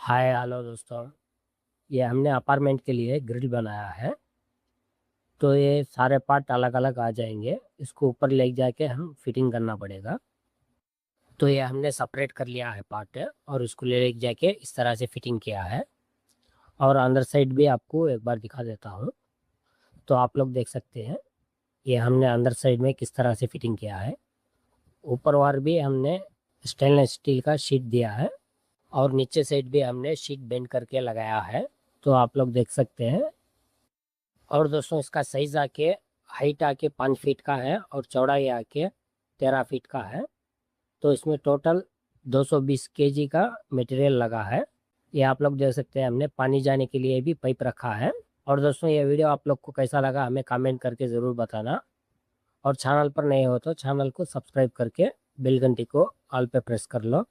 Hi hello दोस्तों। ये हमने अपार्टमेंट के लिए ग्रिल बनाया है। तो ये सारे पार्ट अलग अलग आ जाएंगे। इसको ऊपर ले जाके हम फिटिंग करना पड़ेगा। तो ये हमने सेपरेट कर लिया है पार्ट और उसको ले जाके इस तरह से फिटिंग किया है। और अंदर साइड भी आपको एक बार दिखा देता हूँ। तो आप लोग देख सकते हैं ये हमने अंदर साइड में किस तरह से फिटिंग किया है। ऊपर वार भी हमने स्टेनलेस स्टील का शीट दिया है और नीचे साइड भी हमने शीट बेंड करके लगाया है। तो आप लोग देख सकते हैं। और दोस्तों इसका साइज आके हाइट आके 5 फीट का है और चौड़ाई आके 13 फीट का है। तो इसमें टोटल 220 केजी का मटेरियल लगा है। ये आप लोग देख सकते हैं हमने पानी जाने के लिए भी पाइप रखा है। और दोस्तों ये वीडियो आप लोग को कैसा लगा हमें कमेंट करके ज़रूर बताना। और चैनल पर नए हो तो चैनल को सब्सक्राइब करके बेल घंटी को ऑल पे प्रेस कर लो।